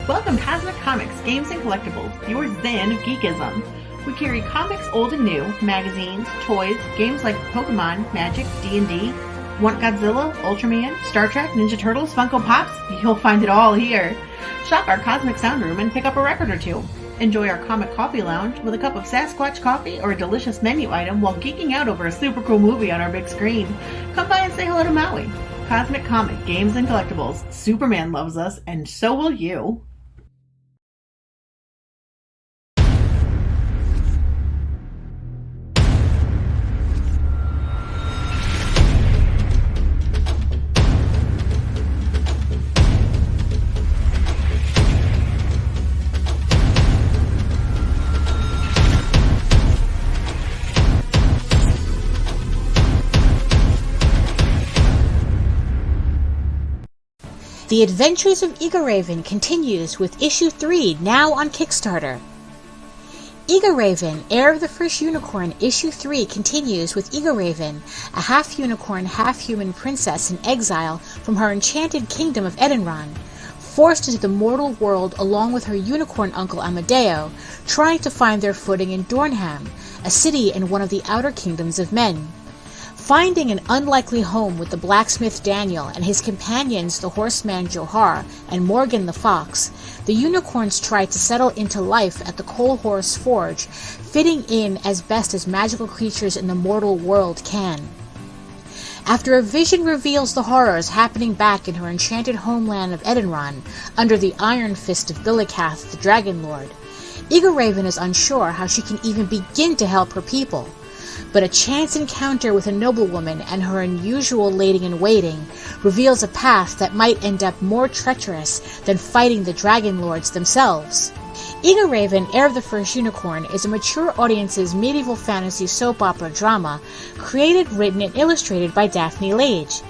Welcome Cosmic Comics, Games and Collectibles, your zen of geekism. We carry comics old and new, magazines, toys, games like Pokemon, Magic, D&D. Want Godzilla, Ultraman, Star Trek, Ninja Turtles, Funko Pops? You'll find it all here. Shop our Cosmic Sound Room and pick up a record or two. Enjoy our Comic Coffee Lounge with a cup of Sasquatch coffee or a delicious menu item while geeking out over a super cool movie on our big screen. Come by and say hello to Maui. Cosmic Comic, Games and Collectibles. Superman loves us, and so will you. The Adventures of Egoraven continues with Issue 3, now on Kickstarter. Egoraven, Heir of the First Unicorn, Issue 3 continues with Egoraven, a half-unicorn, half-human princess in exile from her enchanted kingdom of Edenron, forced into the mortal world along with her unicorn uncle Amadeo, trying to find their footing in Dornham, a city in one of the outer kingdoms of men. Finding an unlikely home with the blacksmith Daniel and his companions the horseman Johar and Morgan the fox, the unicorns try to settle into life at the Coal Horse Forge, fitting in as best as magical creatures in the mortal world can. After a vision reveals the horrors happening back in her enchanted homeland of Edenron, under the iron fist of Bilikath the Dragon Lord, Egoraven is unsure how she can even begin to help her people. But a chance encounter with a noblewoman and her unusual lady-in-waiting reveals a path that might end up more treacherous than fighting the Dragon Lords themselves. Egoraven, Heir of the First Unicorn, is a mature audience's medieval fantasy soap opera drama created, written, and illustrated by Daphne Lage.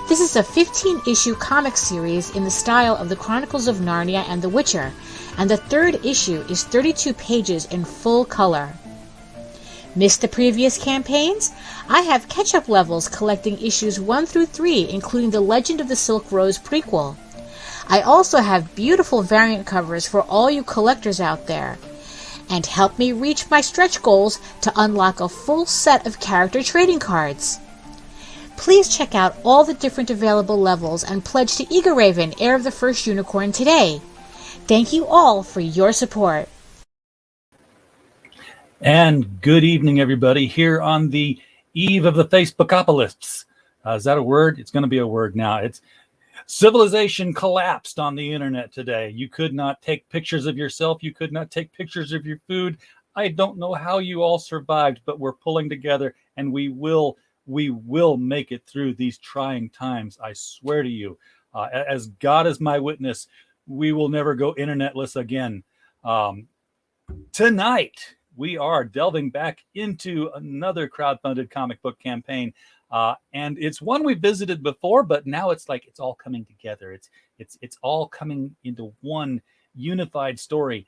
This is a 15-issue comic series in the style of the Chronicles of Narnia and The Witcher, and the third issue is 32 pages in full color. Missed the previous campaigns? I have catch-up levels collecting issues 1 through 3, including the Legend of the Silk Rose prequel. I also have beautiful variant covers for all you collectors out there. And help me reach my stretch goals to unlock a full set of character trading cards. Please check out all the different available levels and pledge to Egoraven, Heir of the First Unicorn today. Thank you all for your support. And good evening, everybody, here on the eve of the Facebookopolis. Is that a word? It's going to be a word now. It's civilization collapsed on the internet today. You could not take pictures of yourself. You could not take pictures of your food. I don't know how you all survived, but we're pulling together, and we will make it through these trying times. I swear to you, as God is my witness, we will never go internetless again. Tonight, we are delving back into another crowdfunded comic book campaign, and it's one we visited before, but now it's like it's all coming together. It's all coming into one unified story.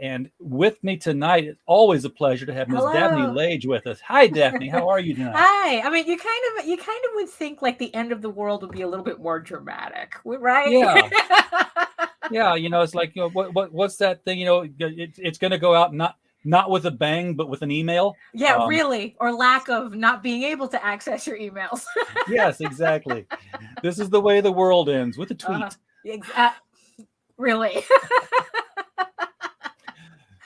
And with me tonight, it's always a pleasure to have Ms. Daphne Lage with us. Hi, Daphne. How are you tonight? Hi. I mean, you kind of would think like the end of the world would be a little bit more dramatic, right? Yeah. Yeah. It's like, what's that thing? It's going to go out not with a bang, but with an email. Yeah, really. Or lack of not being able to access your emails. Yes, exactly. This is the way the world ends, with a tweet. Really.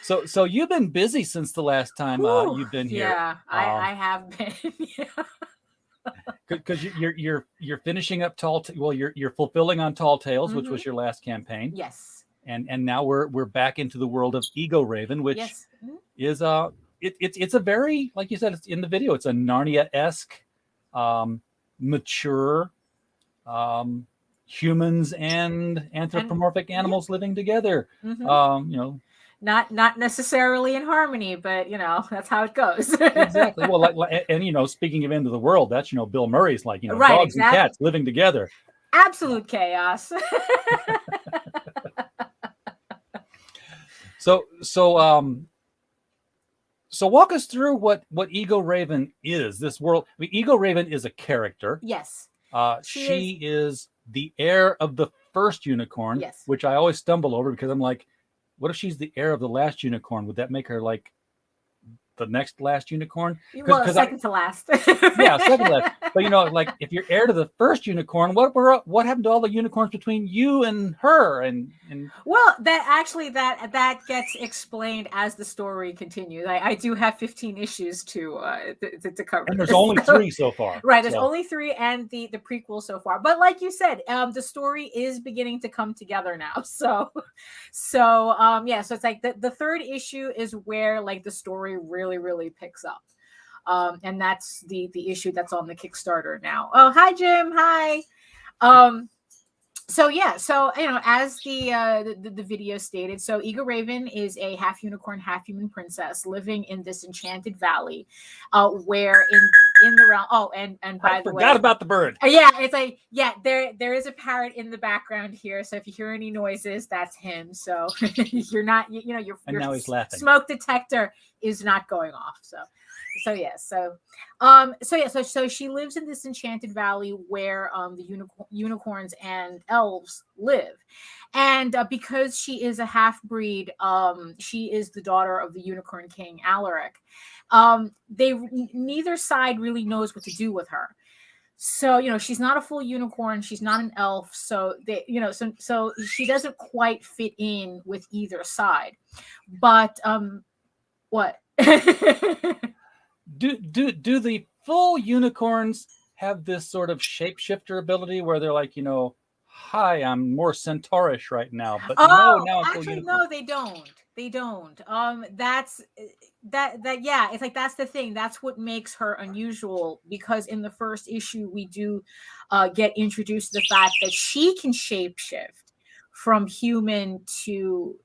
So you've been busy since the last time you've been here. Yeah, I have been. Because you're finishing up you're fulfilling on Tall Tales, which was your last campaign. Yes. And now we're back into the world of Egoraven, which is it's a very, like you said, it's in the video, it's a Narnia-esque, mature, humans and anthropomorphic animals living together. Not necessarily in harmony, but that's how it goes. Exactly. Well, and speaking of end of the world, that's Bill Murray's like right, dogs and cats living together. Absolute chaos. So walk us through what Egoraven is. This world. I mean, Egoraven is a character. Yes. She is the heir of the first unicorn, Yes. which I always stumble over because I'm like, what if she's the heir of the last unicorn? Would that make her like the next last unicorn? Well, second to last. Yeah, second last. But like if you're heir to the first unicorn, what happened to all the unicorns between you and her? And well, that gets explained as the story continues. I do have 15 issues to cover. And there's only 3 so far. Right, there's only 3 and the prequel so far. But like you said, the story is beginning to come together now. So it's like the third issue is where like the story really picks up. And that's the issue that's on the Kickstarter now. Oh, hi Jim. Hi. So as the video stated, so Egoraven is a half unicorn, half human princess living in this enchanted valley, where in the realm. Oh, and by the way, I forgot about the bird. Yeah, it's like there is a parrot in the background here. So if you hear any noises, that's him. So you're not, your now he's laughing. Smoke detector is not going off. So she lives in this enchanted valley where the unicorns and elves live, and because she is a half breed, she is the daughter of the unicorn king Alaric. Neither side really knows what to do with her. So she's not a full unicorn, she's not an elf, so so she doesn't quite fit in with either side. But what? Do the full unicorns have this sort of shapeshifter ability where they're like, hi, I'm more centaurish right now, but now I'm full unicorn. No, they don't. They don't. That's yeah, it's like that's the thing. That's what makes her unusual, because in the first issue we do get introduced to the fact that she can shapeshift from human to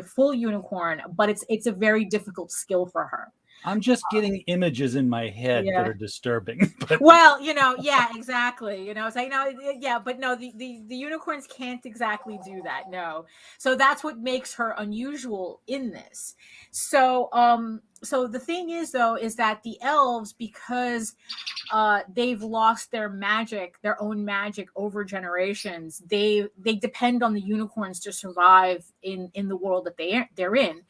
full unicorn, but it's a very difficult skill for her. I'm just getting images in my head that are disturbing. Well, yeah, exactly. It's like, but no, the unicorns can't exactly do that. No. So that's what makes her unusual in this. So the thing is, though, is that the elves, because they've lost their own magic over generations, they depend on the unicorns to survive in the world that they're in.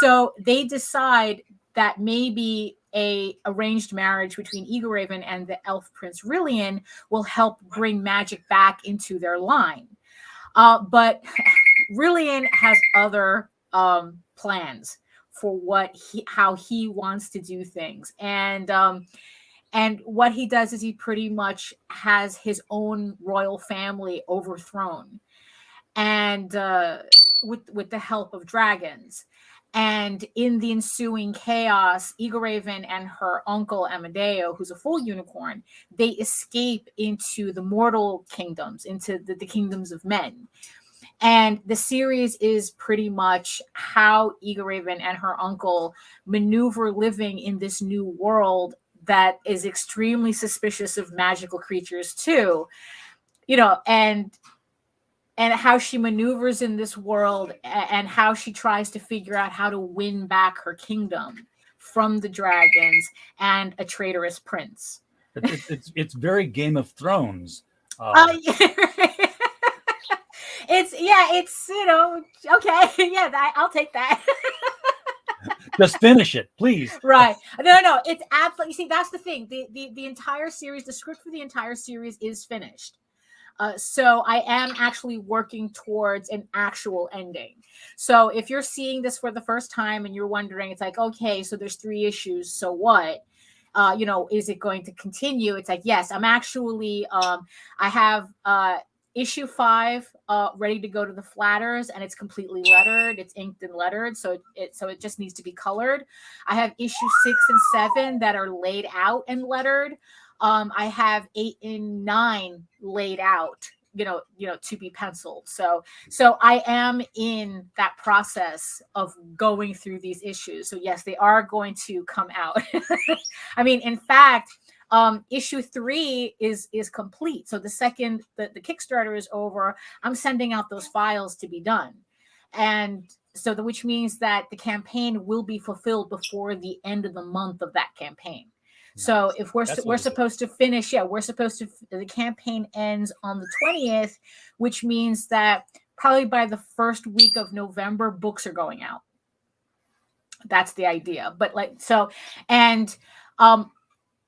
So they decide that maybe a arranged marriage between Egoraven and the elf prince Rillian will help bring magic back into their line. But Rillian has other plans for how he wants to do things. And what he does is he pretty much has his own royal family overthrown, and with the help of dragons. And in the ensuing chaos, Egoraven and her uncle Amadeo, who's a full unicorn, they escape into the mortal kingdoms, into the kingdoms of men. And the series is pretty much how Egoraven and her uncle maneuver living in this new world that is extremely suspicious of magical creatures too, and how she maneuvers in this world, and how she tries to figure out how to win back her kingdom from the dragons and a traitorous prince. It's very Game of Thrones. It's okay. Yeah, I'll take that. Just finish it, please. Right. No. It's absolutely. You see, that's the thing. The entire series, the script for the entire series is finished. So I am actually working towards an actual ending. So if you're seeing this for the first time and you're wondering, it's like, okay, so there's 3 issues. So what? Is it going to continue? It's like, yes, I'm actually, I have issue 5 ready to go to the flatters, and it's completely lettered. It's inked and lettered. So it just needs to be colored. I have issue 6 and 7 that are laid out and lettered. I have 8 and 9 laid out, to be penciled. So I am in that process of going through these issues. So yes, they are going to come out. I mean, in fact, issue 3 is complete. So the second the Kickstarter is over, I'm sending out those files to be done. And so which means that the campaign will be fulfilled before the end of the month of that campaign. So Nice. if we're That's we're always good. supposed to finish, we're supposed to. The campaign ends on the 20th, which means that probably by the first week of November, books are going out. That's the idea. But and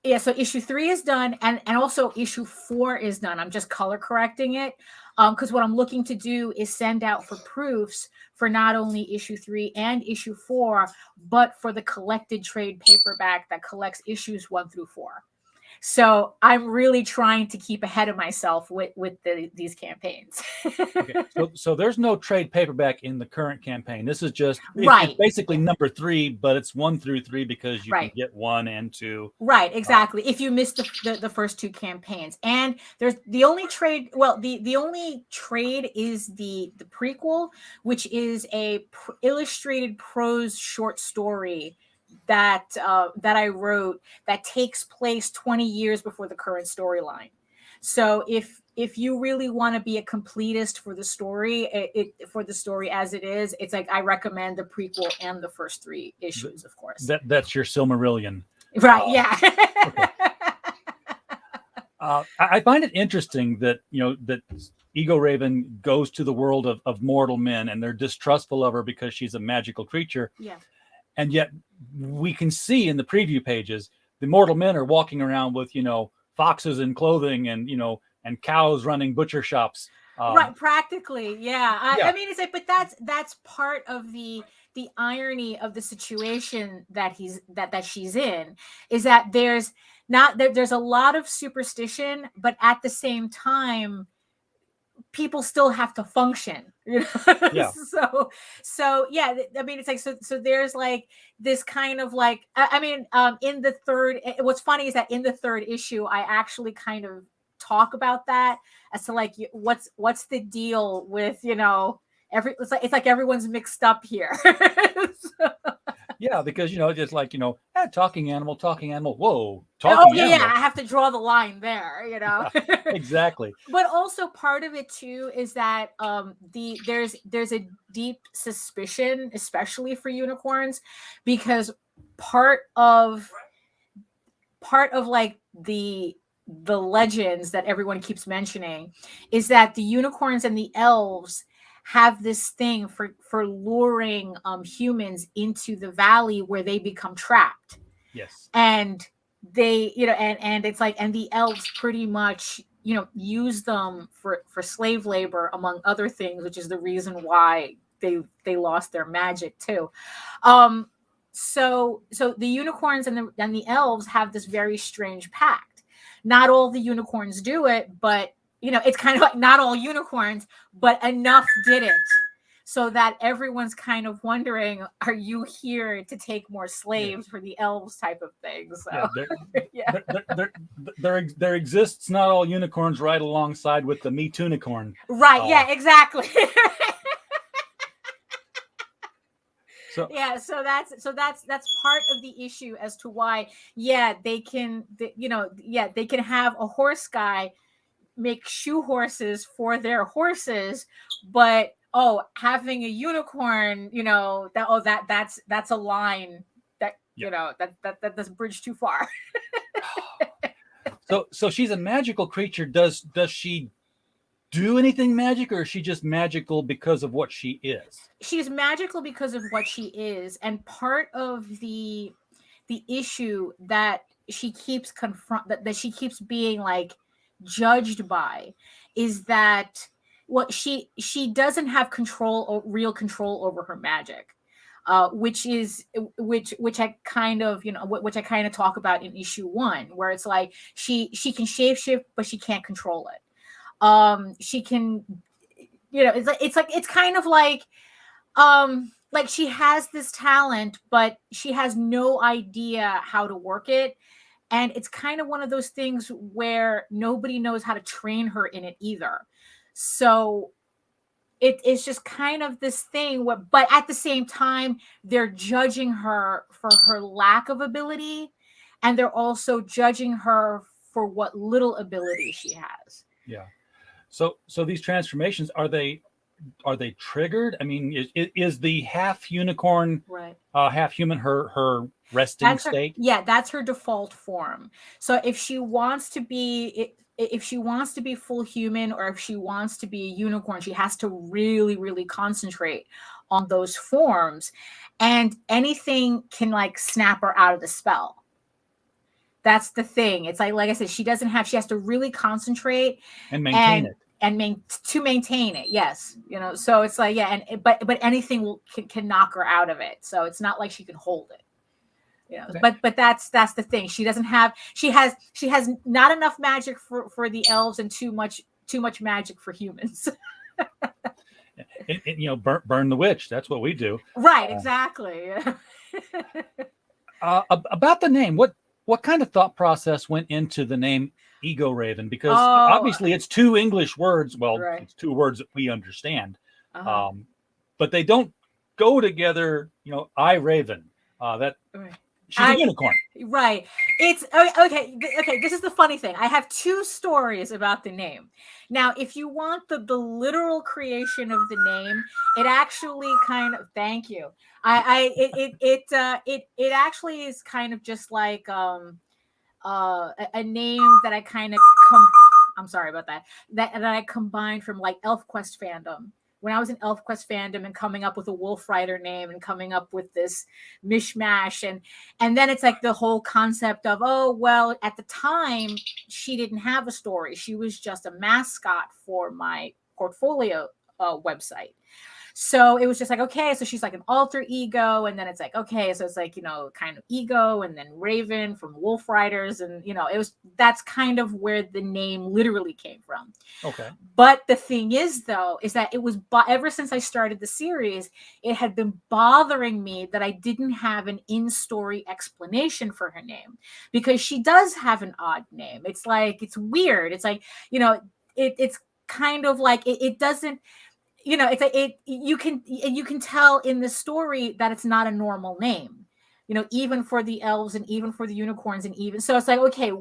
yeah, so issue 3 is done, and also issue 4 is done. I'm just color correcting it, because what I'm looking to do is send out for proofs for not only issue 3 and issue 4, but for the collected trade paperback that collects issues 1 through 4. So I'm really trying to keep ahead of myself with these campaigns. Okay, so there's no trade paperback in the current campaign. This is just Right. It's basically number 3, but it's 1 through 3 because you Right. can get 1 and 2. Right, exactly. If you missed the first 2 campaigns, and there's the only trade. Well, the only trade is the prequel, which is a illustrated prose short story that I wrote that takes place 20 years before the current storyline. So if you really want to be a completist for the story, for the story as it is, it's like I recommend the prequel and the first 3 issues, of course. That's your Silmarillion. Right. Yeah. Okay. I find it interesting that that Egoraven goes to the world of mortal men, and they're distrustful of her because she's a magical creature. Yeah. And yet we can see in the preview pages the mortal men are walking around with foxes in clothing and and cows running butcher shops. Right, practically, yeah. Yeah. I mean, it's like, but that's part of the irony of the situation that she's in, is that there's a lot of superstition, but at the same time, people still have to function, Yeah. so yeah, I mean, it's like, so there's like this kind of like, I mean, in the third, what's funny is that in the 3rd issue, I actually kind of talk about that as to like what's the deal with it's like everyone's mixed up here. Yeah, because just like talking animal, whoa, Oh talking yeah, animal. I have to draw the line there, Yeah, exactly. But also part of it too is that there's a deep suspicion, especially for unicorns, because part of like the legends that everyone keeps mentioning is that the unicorns and the elves have this thing for luring humans into the valley where they become trapped. Yes. And they, and it's like, and the elves pretty much, use them for slave labor, among other things, which is the reason why they lost their magic too. So the unicorns and the elves have this very strange pact. Not all the unicorns do it, but it's kind of like not all unicorns, but enough did it, so that everyone's kind of wondering, are you here to take more slaves for the elves type of thing? So there exists not all unicorns right alongside with the Me Tunicorn. Right. Yeah, exactly. So that's part of the issue as to why they can have a horse guy make shoe horses for their horses, but having a unicorn, that's a line that that's a bridge too far. So she's a magical creature. Does she do anything magic, or is she just magical because of what she is? She's magical because of what she is, and part of the issue that she keeps that she keeps being like judged by is that she doesn't have real control over her magic, which I kind of talk about in issue 1, where it's like she can shapeshift, but she can't control it. She can, it's kind of like she has this talent, but she has no idea how to work it. And it's kind of one of those things where nobody knows how to train her in it either. So it's just kind of this thing where, but at the same time, they're judging her for her lack of ability, and they're also judging her for what little ability she has. Yeah. So these transformations, are they are they triggered? I mean, is the half unicorn, Right. half human her resting That's her, state? yeah, that's her default form. So if she wants to be if she wants to be full human, or if she wants to be a unicorn, she has to really, really concentrate on those forms, and anything can like snap her out of the spell. That's the thing. It's like I said, she has to really concentrate And maintain it. To maintain it. Yes. So it's like, yeah. But anything can knock her out of it. So it's not like she can hold it. But that's the thing. She has not enough magic for the elves, and too much magic for humans. Burn the witch. That's what we do. Right. Exactly. About the name, what kind of thought process went into the name Egoraven? Because obviously it's two English words. Well, right. It's two words that we understand, but they don't go together. I Raven. That. Right. She's a unicorn. Right. It's okay. Okay. This is the funny thing. I have two stories about the name. Now, if you want the literal creation of the name, it actually kind of, thank you. It actually is kind of just like a name that I kind of I'm sorry about that. That I combined from like ElfQuest fandom. When I was in ElfQuest fandom, and coming up with a Wolf Rider name, and coming up with this mishmash, and then it's like the whole concept of, oh, well, at the time she didn't have a story. She was just a mascot for my portfolio website. So it was just like, okay, so she's like an alter ego. And then it's like, okay, so it's like, kind of Ego, and then Raven from Wolf Riders. And, that's kind of where the name literally came from. Okay. But the thing is, though, is that it was ever since I started the series, it had been bothering me that I didn't have an in-story explanation for her name, because she does have an odd name. It's like, it's weird. It's like, it's kind of like, it doesn't, you can tell in the story that it's not a normal name, even for the elves, and even for the unicorns, and even so it's like, okay,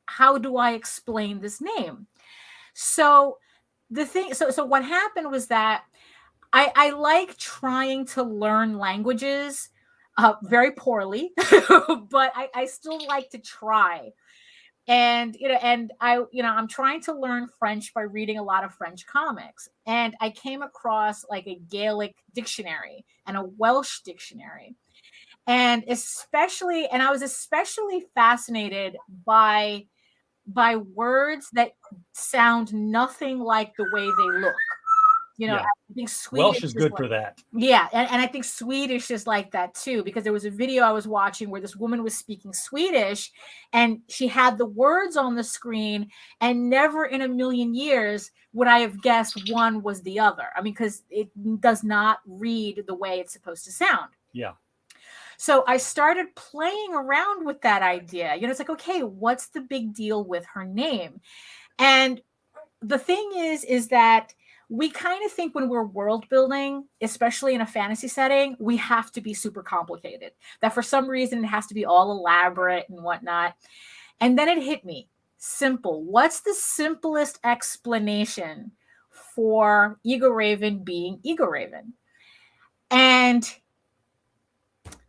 how do I explain this name? So what happened was that I like trying to learn languages very poorly, but I still like to try. And I'm trying to learn French by reading a lot of French comics, and I came across like a Gaelic dictionary and a Welsh dictionary, and I was especially fascinated by words that sound nothing like the way they look. Yeah. I think Swedish Welsh is good for that. Yeah, and I think Swedish is like that too, because there was a video I was watching where this woman was speaking Swedish, and she had the words on the screen, and never in a million years would I have guessed one was the other. I mean, because it does not read the way it's supposed to sound. Yeah. So I started playing around with that idea. It's like, okay, what's the big deal with her name? And the thing is that we kind of think when we're world building, especially in a fantasy setting, we have to be super complicated. That for some reason it has to be all elaborate and whatnot. And then it hit me. Simple. What's the simplest explanation for Egoraven being Egoraven? And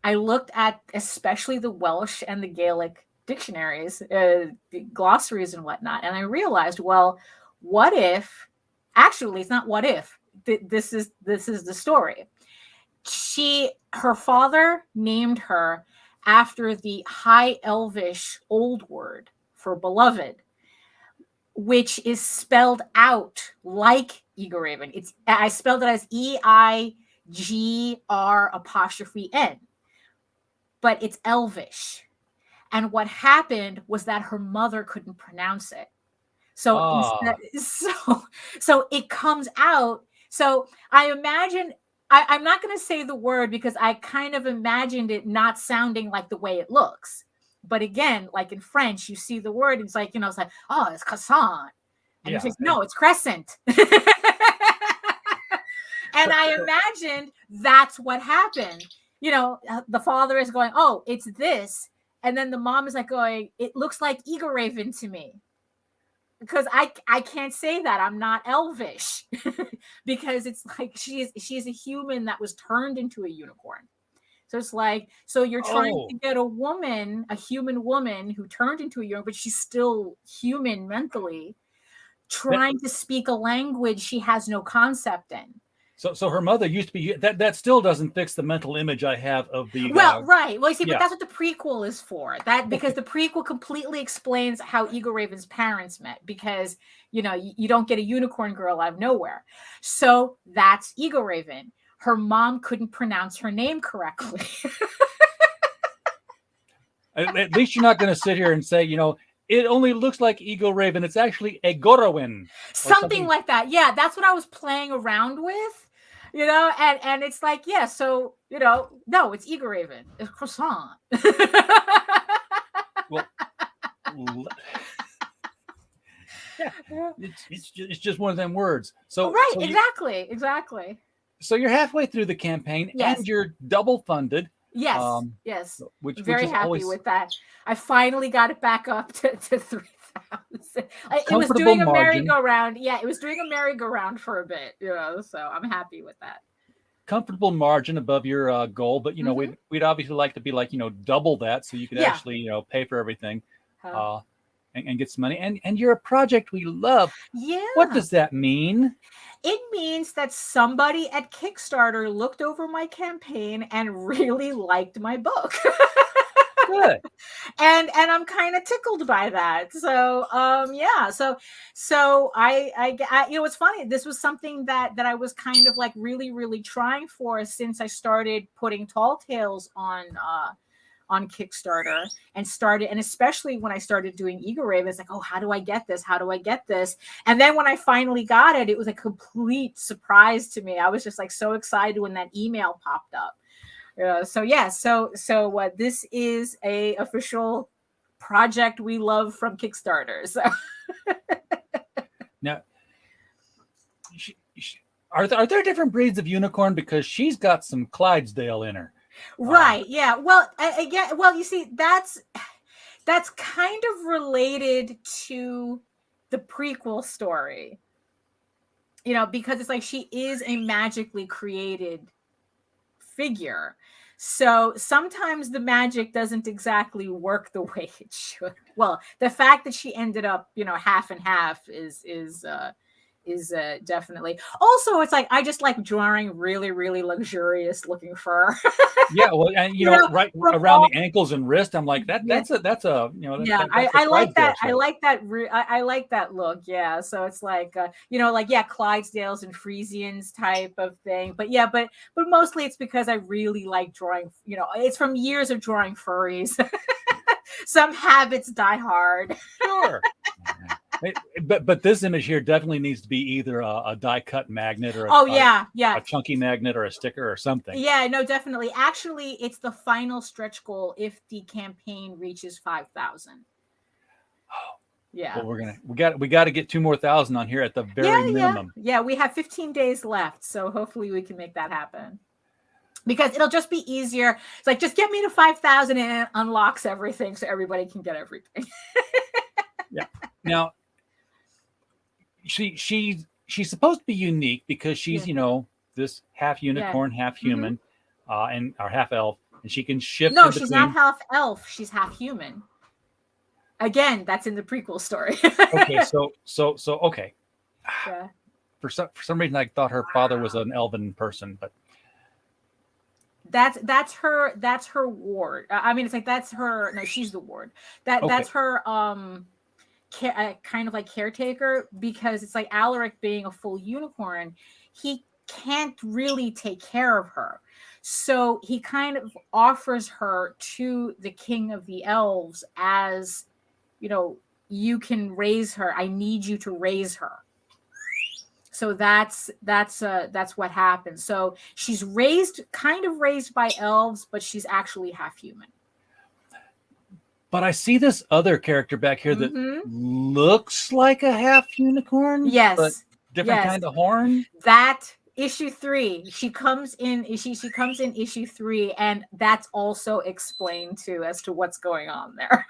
I looked at especially the Welsh and the Gaelic dictionaries, the glossaries and whatnot, and I realized, well, what if? Actually, it's not what if. This is the story. Her father named her after the High Elvish old word for beloved, which is spelled out like Egoraven. I spelled it as EIGR''N, but it's Elvish. And what happened was that her mother couldn't pronounce it. So it comes out. So I imagine, I'm not going to say the word because I kind of imagined it not sounding like the way it looks. But again, like in French, you see the word, it's like, it's like, oh, it's croissant. And you say, no, it's crescent. And I imagined that's what happened. The father is going, oh, it's this. And then the mom is like going, it looks like Egoraven to me. because I can't say that I'm not elvish because it's like she's a human that was turned into a unicorn. So it's like, so you're trying to get a human woman who turned into a unicorn, but she's still human mentally, trying to speak a language she has no concept in. So her mother used to be that still doesn't fix the mental image I have of the right. Well, you see, but that's what the prequel is for. That because the prequel completely explains how Egoraven's parents met, because you don't get a unicorn girl out of nowhere. So that's Egoraven. Her mom couldn't pronounce her name correctly. At least you're not going to sit here and say, it only looks like Egoraven. It's actually Egoraven. Something like that. Yeah, that's what I was playing around with. And it's like, yeah, so, no, it's Egoraven. It's croissant. Well, yeah, it's just one of them words. So right, exactly. So you're halfway through the campaign, and you're double funded. Yes, yes. Which very is happy with that. I finally got it back up to 3,000. It was doing a merry-go-round. Yeah, it was doing a merry-go-round for a bit, so I'm happy with that. Comfortable margin above your goal, but we'd obviously like to be like double that, so you could actually pay for everything and get some money. And you're a project we love. Yeah. What does that mean? It means that somebody at Kickstarter looked over my campaign and really liked my book. Good. And I'm kind of tickled by that. So yeah. So I it's funny. This was something that I was kind of like really, really trying for since I started putting Tall Tales on Kickstarter and especially when I started doing Egoraven, it's like, oh, how do I get this? How do I get this? And then when I finally got it, it was a complete surprise to me. I was just like so excited when that email popped up. So this is a official project we love from Kickstarter. So now, are there different breeds of unicorn? Because she's got some Clydesdale in her. Right. Yeah. Well, again, you see, that's kind of related to the prequel story, because it's like she is a magically created figure. So sometimes the magic doesn't exactly work the way it should. Well, the fact that she ended up, half and half is definitely. Also, it's like I just like drawing really, really luxurious looking fur. Yeah, well, and right around the ankles and wrist, I'm like that's a I like that. I like that. I like that look. Yeah, so it's like Clydesdales and Frisians type of thing. But yeah, but mostly it's because I really like drawing. It's from years of drawing furries. Some habits die hard. Sure. But this image here definitely needs to be either a die cut magnet or a chunky magnet or a sticker or something. Yeah, no, definitely. Actually, it's the final stretch goal if the campaign reaches 5,000. Oh, yeah. Well, we got to get 2 more thousand on here at the very minimum. Yeah, we have 15 days left, so hopefully we can make that happen. Because it'll just be easier. It's like just get me to 5,000 and it unlocks everything so everybody can get everything. Yeah. Now. She's supposed to be unique because she's this half unicorn, half human, and or half elf, and she can shift. No, she's not half elf. She's half human. Again, that's in the prequel story. Okay, so okay. Yeah. For some reason, I thought her father was an elven person, but that's her ward. I mean, it's like that's her. No, she's the ward. That's her. Kind of like caretaker, because it's like Alaric being a full unicorn, he can't really take care of her, so he kind of offers her to the king of the elves as you can raise her. I need you to raise her. So that's what happens. So she's raised by elves, but she's actually half human. But I see this other character back here that looks like a half unicorn. Yes. But different kind of horn. That issue 3. She comes in issue 3, and that's also explained too as to what's going on there.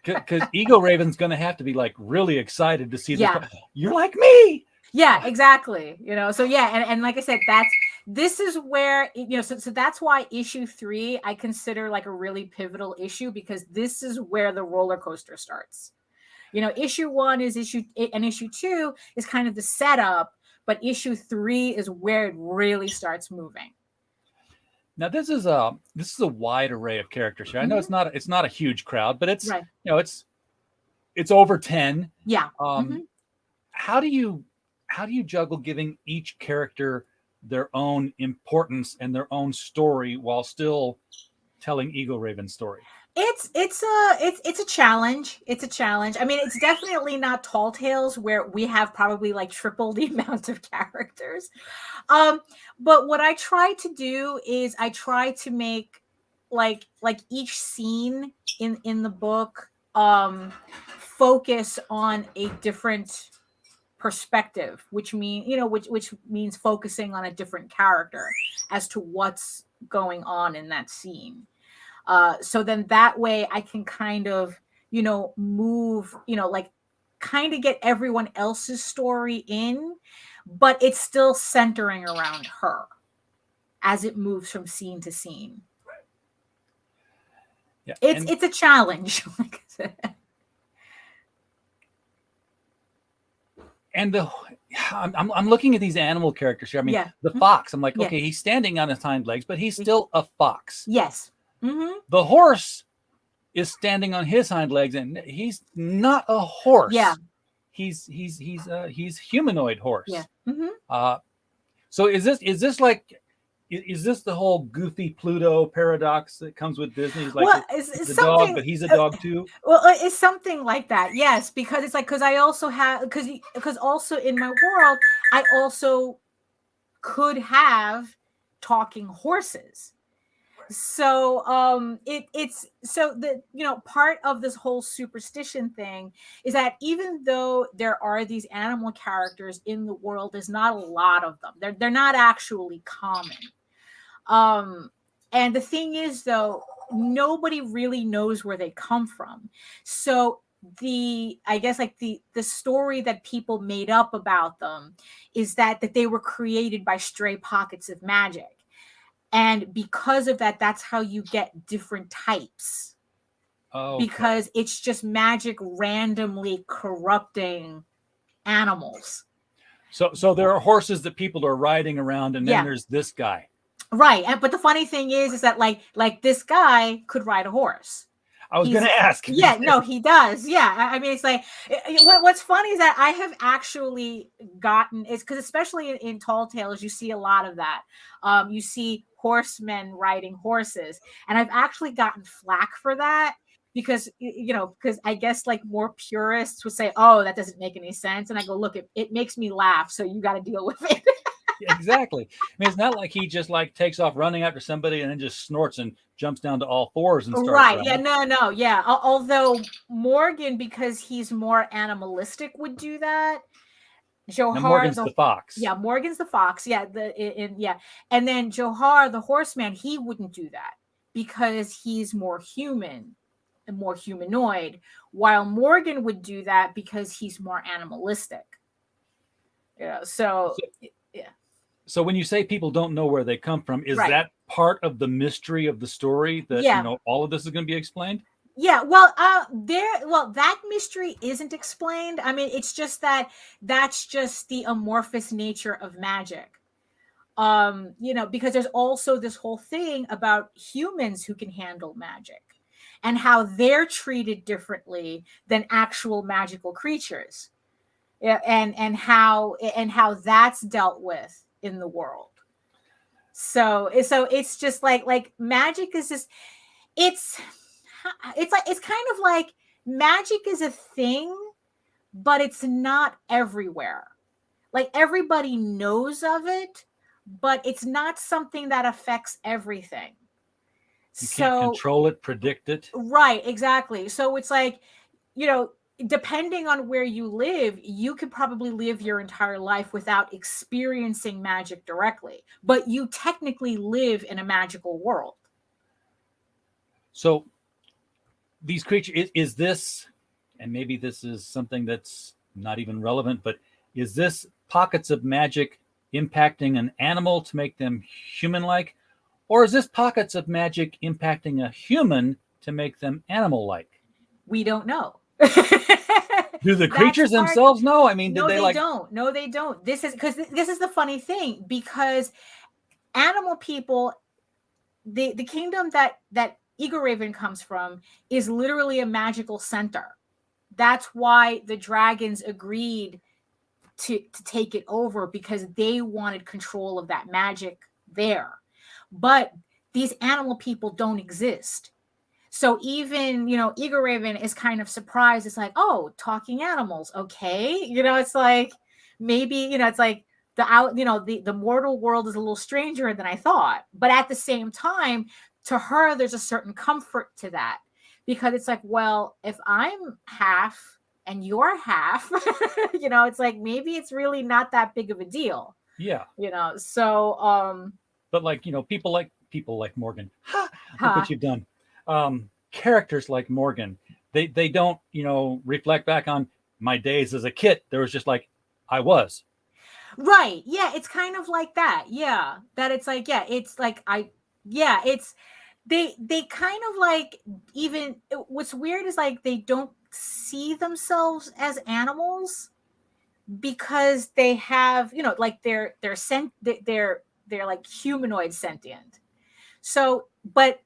Because Egoraven's going to have to be like really excited to see Yeah. this. You're like me. Yeah, exactly. So yeah, and like I said, this is where so that's why issue 3 I consider like a really pivotal issue, because this is where the roller coaster starts. Issue 1 is issue 2 is kind of the setup, but issue 3 is where it really starts moving. Now this is a wide array of characters here. I know it's not a huge crowd, but it's right. It's over 10. Yeah. How do you juggle giving each character their own importance and their own story while still telling Egoraven's story? It's a challenge. It's a challenge. I mean, it's definitely not Tall Tales where we have probably like triple the amount of characters. But what I try to do is I try to make like each scene in the book focus on a different perspective, which means focusing on a different character as to what's going on in that scene. So then that way I can kind of, move, like kind of get everyone else's story in, but it's still centering around her as it moves from scene to scene. Yeah, it's a challenge, like I said. And I'm looking at these animal characters here. I mean, the fox. I'm like, okay, he's standing on his hind legs, but he's still a fox. Yes. Mm-hmm. The horse is standing on his hind legs, and he's not a horse. Yeah. He's humanoid horse. Yeah. Mm-hmm. So is this the whole goofy Pluto paradox that comes with Disney? He's like it's a dog, but he's a dog too. Well, it's something like that. Yes, because it's like because I also have because also in my world I also could have talking horses. So it's so the part of this whole superstition thing is that even though there are these animal characters in the world, there's not a lot of them. They're not actually common. And the thing is, though, nobody really knows where they come from. So I guess the story that people made up about them is that they were created by stray pockets of magic. And because of that, that's how you get different types. Okay. Because it's just magic randomly corrupting animals. So there are horses that people are riding around, and then there's this guy. Right. But the funny thing is that like this guy could ride a horse. I was going to ask. Yeah, no, he does. Yeah. I mean, it's like, what's funny is that I have actually gotten, it's because especially in Tall Tales, you see a lot of that. You see horsemen riding horses. And I've actually gotten flack for that because I guess like more purists would say, oh, that doesn't make any sense. And I go, look, it makes me laugh. So you got to deal with it. Exactly. I mean, it's not like he just like takes off running after somebody and then just snorts and jumps down to all fours and starts right. running. Yeah, no. Yeah. Although Morgan, because he's more animalistic, would do that. Johar, Morgan's the fox. Yeah, Morgan's the fox. Yeah, and then Johar, the horseman, he wouldn't do that because he's more human and more humanoid, while Morgan would do that because he's more animalistic. Yeah. So when you say people don't know where they come from, is that part of the mystery of the story that all of this is going to be explained? Yeah, well, that mystery isn't explained. I mean, it's just that's just the amorphous nature of magic. Because there's also this whole thing about humans who can handle magic and how they're treated differently than actual magical creatures. Yeah, and how that's dealt with in the world. So it's just like magic is just it's kind of like magic is a thing, but it's not everywhere. Like everybody knows of it, but it's not something that affects everything. You can't control it, predict it. Right, exactly. So it's like, depending on where you live, you could probably live your entire life without experiencing magic directly, but you technically live in a magical world. So these creatures, is this, and maybe this is something that's not even relevant, but is this pockets of magic impacting an animal to make them human-like, or is this pockets of magic impacting a human to make them animal-like? We don't know. Do the creatures themselves know? I mean, did no, they don't. No, they don't. This is because this is the funny thing, because animal people, the kingdom that Egoraven comes from is literally a magical center. That's why the dragons agreed to take it over, because they wanted control of that magic there. But these animal people don't exist. So even, Egoraven is kind of surprised. It's like, oh, talking animals. Okay. It's like, maybe, it's like the mortal world is a little stranger than I thought. But at the same time, to her, there's a certain comfort to that, because it's like, well, if I'm half and you're half, it's like, maybe it's really not that big of a deal. Yeah. So, but like, people like Morgan, look what you've done. Characters like Morgan, they don't, reflect back on my days as a kid. There was just like, I was. Right. Yeah. It's kind of like that. Yeah. That it's like, yeah, it's like, it's, they kind of like, even what's weird is like, they don't see themselves as animals, because they have, like they're like humanoid sentient. So, but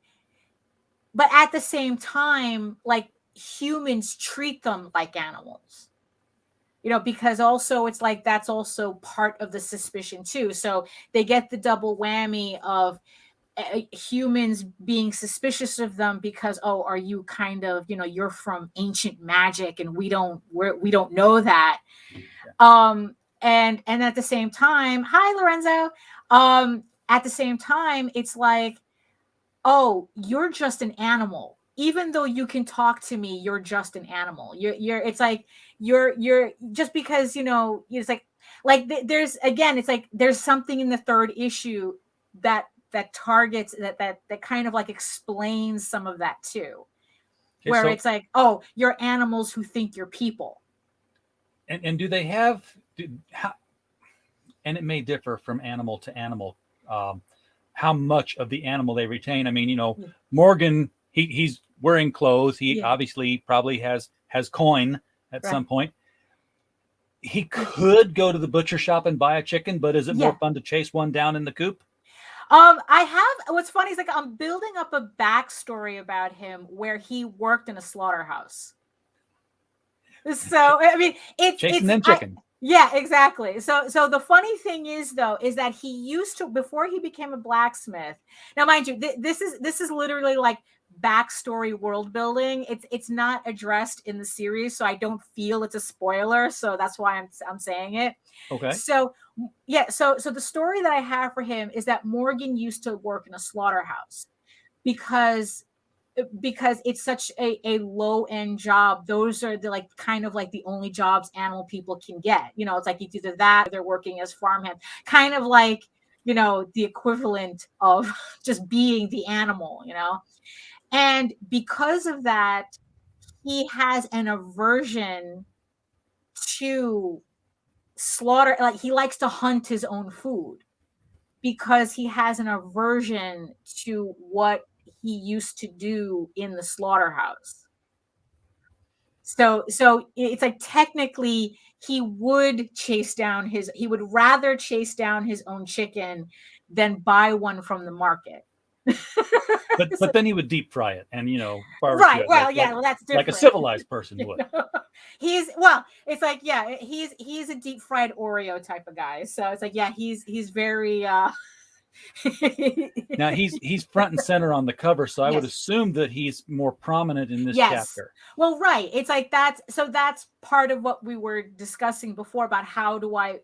at the same time, like, humans treat them like animals, because also it's like, that's also part of the suspicion too. So they get the double whammy of humans being suspicious of them because, oh, are you kind of, you're from ancient magic and we don't know that. And at the same time, hi Lorenzo. At the same time, it's like, oh, you're just an animal. Even though you can talk to me, you're just an animal. It's like, you're just because, it's like there's, again, it's like, there's something in the third issue that targets that kind of like explains some of that too. Okay, where it's like, oh, you're animals who think you're people. And do they have, and it may differ from animal to animal, how much of the animal they retain. I mean, Morgan, he's wearing clothes. He obviously probably has coin at some point. He could go to the butcher shop and buy a chicken, but is it more fun to chase one down in the coop? What's funny is like, I'm building up a backstory about him where he worked in a slaughterhouse. So, I mean, chasing them chicken. Yeah, exactly. So the funny thing is, though, is that he used to, before he became a blacksmith. Now, mind you, this is literally like backstory world building. It's not addressed in the series, so I don't feel it's a spoiler. So that's why I'm saying it. Okay. So yeah, so the story that I have for him is that Morgan used to work in a slaughterhouse because it's such a low-end job. Those are the like kind of like the only jobs animal people can get. It's like it's either that or they're working as farmhands, kind of like, the equivalent of just being the animal, And because of that, he has an aversion to slaughter. Like, he likes to hunt his own food because he has an aversion to what he used to do in the slaughterhouse. So it's like, technically he would rather chase down his own chicken than buy one from the market. but then he would deep fry it and right. Well, that's different. Like a civilized person would. It's like, he's a deep fried Oreo type of guy. So it's like, he's very Now he's front and center on the cover, so I would assume that he's more prominent in this chapter. Well, right. It's like that's part of what we were discussing before about how do I,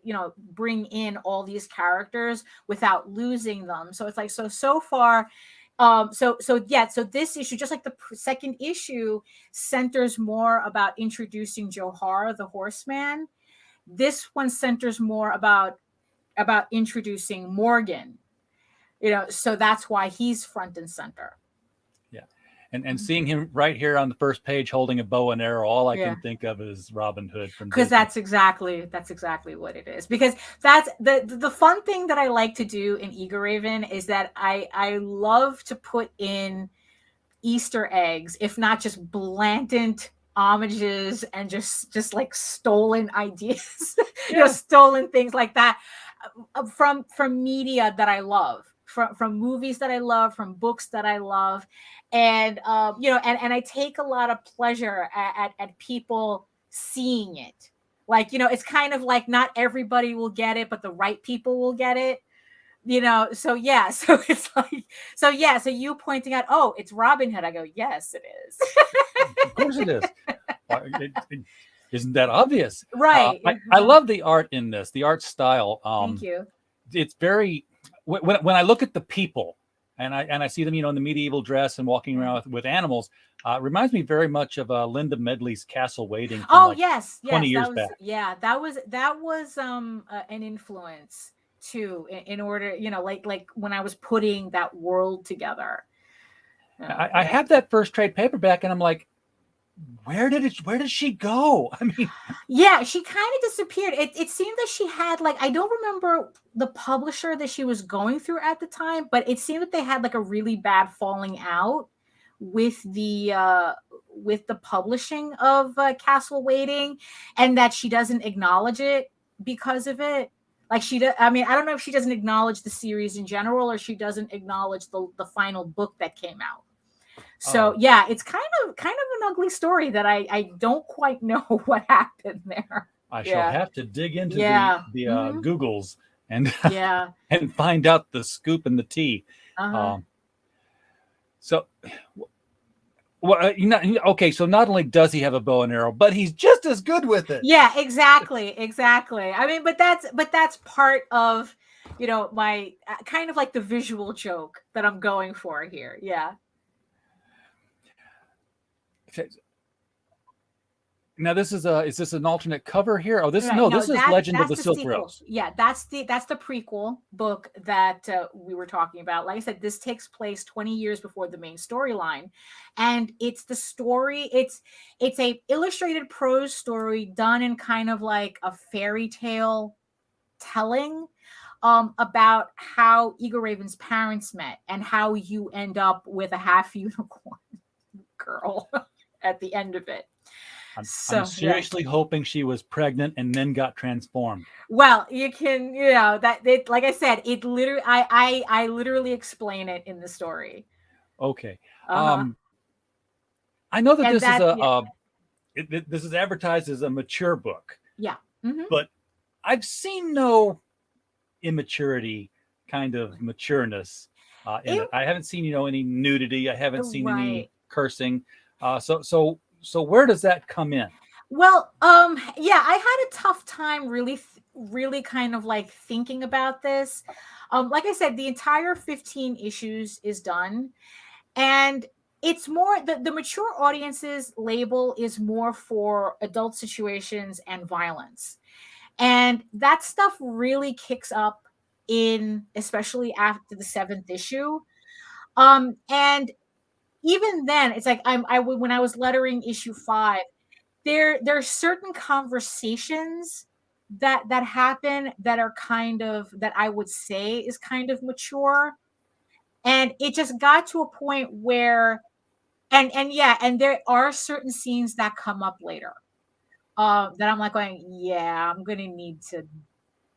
bring in all these characters without losing them. So it's like, so far, So this issue, just like the second issue, centers more about introducing Johar the horseman. This one centers more about introducing Morgan, so that's why he's front and center. Yeah. And seeing him right here on the first page holding a bow and arrow, all I Yeah. can think of is Robin Hood from Because Disney. that's exactly what it is. Because that's the fun thing that I like to do in Egoraven is that I love to put in Easter eggs, if not just blatant homages and just like stolen ideas, stolen things like that from media that I love, from movies that I love, from books that I love, and and I take a lot of pleasure at people seeing it. Like, it's kind of like not everybody will get it, but the right people will get it. So it's like, so you pointing out, oh, it's Robin Hood. I go, yes, it is. Of course it is. Isn't that obvious? Right. I love the art in this, the art style. Thank you. It's very, when I look at the people and I see them, in the medieval dress and walking around with animals, it reminds me very much of Linda Medley's Castle Waiting. From yes. 20 years back. Yeah, that was an influence too, in order, like when I was putting that world together. I have that first trade paperback and I'm like, where did she go? I mean, yeah, she kind of disappeared. It seemed that she had, like, I don't remember the publisher that she was going through at the time, but it seemed that they had like a really bad falling out with the publishing of Castle Waiting, and that she doesn't acknowledge it because of it. Like, I don't know if she doesn't acknowledge the series in general, or she doesn't acknowledge the final book that came out. So yeah, it's kind of an ugly story that I don't quite know what happened there. I shall have to dig into the Mm-hmm. Googles and Yeah. and find out the scoop and the tea. So, well, okay. So not only does he have a bow and arrow, but he's just as good with it. Yeah, exactly. I mean, but that's part of, my kind of like the visual joke that I'm going for here. Yeah. Now is this an alternate cover here? Oh, this is Legend of the Silk Rose. Yeah, that's the prequel book that we were talking about. Like I said, this takes place 20 years before the main storyline, and it's the story. It's a illustrated prose story done in kind of like a fairy tale telling, about how Egoraven's parents met and how you end up with a half unicorn girl at the end of it. I'm seriously hoping she was pregnant and then got transformed. Well, you can, like I said, it literally, I literally explain it in the story. Okay. I know that this is advertised as a mature book. Yeah. Mm-hmm. But I've seen no immaturity kind of matureness in it. I haven't seen, any nudity. I haven't seen any cursing. So where does that come in? Well, I had a tough time really kind of like thinking about this. Like I said, the entire 15 issues is done, and it's more the mature audiences label is more for adult situations and violence. And that stuff really kicks up especially after the 7th issue. And even then, it's like when I was lettering issue 5, there are certain conversations that happen that are kind of, that I would say is kind of mature, and it just got to a point where, and there are certain scenes that come up later, that I'm like going, I'm gonna need to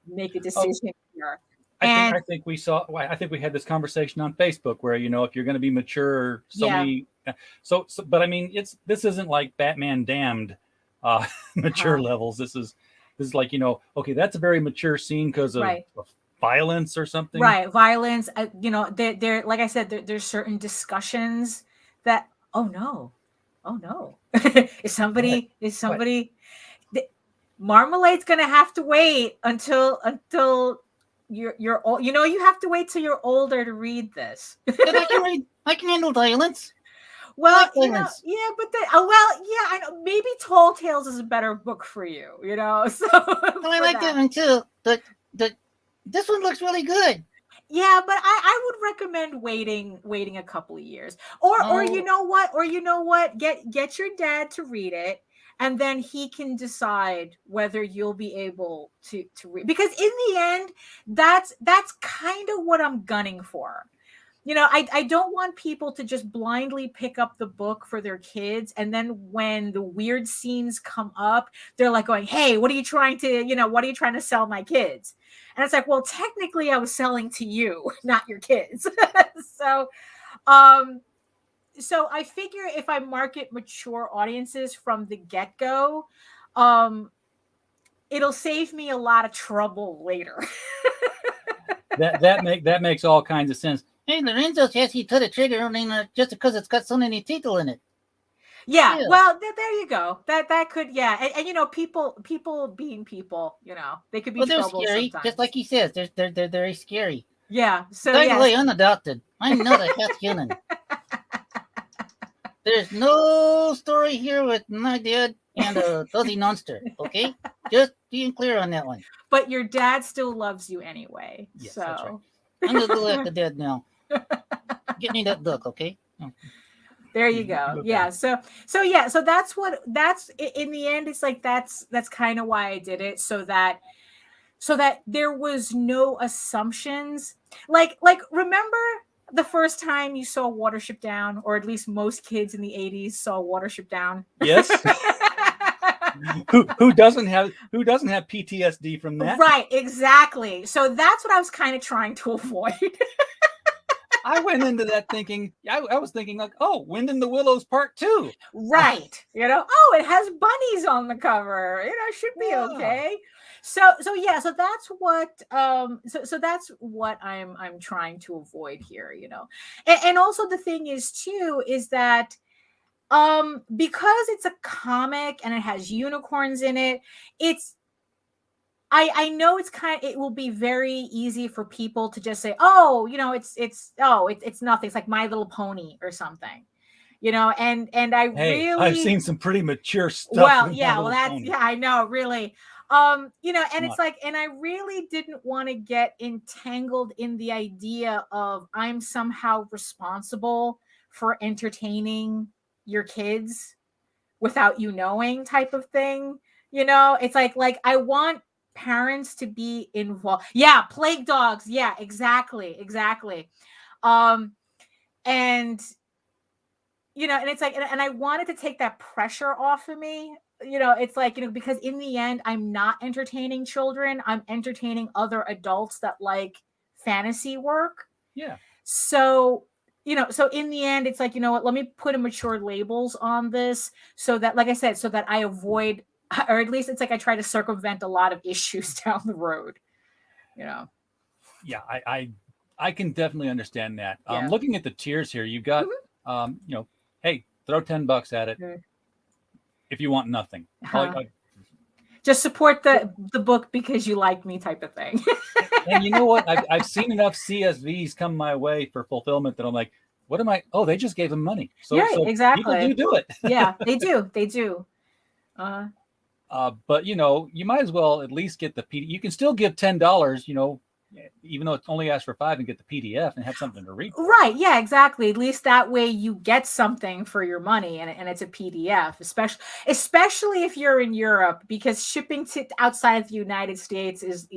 make a decision here. I think we had this conversation on Facebook where, if you're going to be mature, but I mean, this isn't like Batman Damned mature levels. This is like, okay, that's a very mature scene because of violence or something. Right. Violence. There, like I said, there's certain discussions that, oh no. is somebody, Marmalade's going to have to wait until you're old. You know, you have to wait till you're older to read this. I can handle violence. Well, like violence. yeah, but I know maybe Tall Tales is a better book for you, you know. So I like that one too. But this one looks really good. Yeah, but I would recommend waiting a couple of years. Or you know what? Get your dad to read it, and then he can decide whether you'll be able to read. Because in the end, that's kind of what I'm gunning for. You know, I don't want people to just blindly pick up the book for their kids, and then when the weird scenes come up, they're like going, "Hey, what are you trying to sell my kids?" And it's like, well, technically I was selling to you, not your kids. So I figure if I market mature audiences from the get-go, it'll save me a lot of trouble later. that makes all kinds of sense. Hey, Lorenzo says he put a trigger on it just because it's got so many people in it. Yeah, well, there you go. That could, yeah, and you know, people being people, you know, they could be trouble scary, sometimes. just like he says. They're very scary. Yeah. So by the way, unadopted. I'm not a half human. There's no story here with my dad and a fuzzy monster. Okay, just being clear on that one. But your dad still loves you anyway. Yes, so that's right. I'm gonna go after dad now. Get me that book, okay? There you go. Yeah. So that's in the end, it's like that's kind of why I did it, so that there was no assumptions. Like remember the first time you saw Watership Down, or at least most kids in the 80s saw Watership Down? Yes. who doesn't have PTSD from that? Right, exactly. So that's what I was kind of trying to avoid. I went into that thinking, I was thinking like, oh, Wind in the Willows Part 2. Right. You know, oh, it has bunnies on the cover. You know, it should be okay. So that's what so that's what I'm trying to avoid here, you know. And also the thing is too is that because it's a comic and it has unicorns in it, I know it will be very easy for people to just say, oh, you know, it's nothing. It's like My Little Pony or something, you know, and I've seen some pretty mature stuff. Well, yeah, well, I know, really. You know, and it's like, and I really didn't want to get entangled in the idea of I'm somehow responsible for entertaining your kids without you knowing type of thing. You know, it's like I want parents to be involved. Yeah, Plague Dogs. Yeah, exactly. And you know, and it's like, and I wanted to take that pressure off of me. You know, it's like, you know, because in the end, I'm not entertaining children. I'm entertaining other adults that like fantasy work. Yeah. So, you know, so in the end, it's like, you know what, let me put a mature labels on this so that, like I said, so that I avoid, or at least it's like I try to circumvent a lot of issues down the road, you know. Yeah, I can definitely understand that. Yeah. Looking at the tiers here, you've got, you know, hey, throw $10 at it if you want nothing. Just support the book because you like me type of thing. And you know what? I've seen enough CSVs come my way for fulfillment that I'm like, what am I? Oh, they just gave them money. So, right, so exactly. People do it. Yeah, they do. But you know, you might as well at least get the PDF. You can still give $10, you know, even though it's only asked for $5, and get the PDF and have something to read. Right. Yeah, exactly. At least that way you get something for your money, and it's a PDF, especially if you're in Europe, because shipping to outside the United States is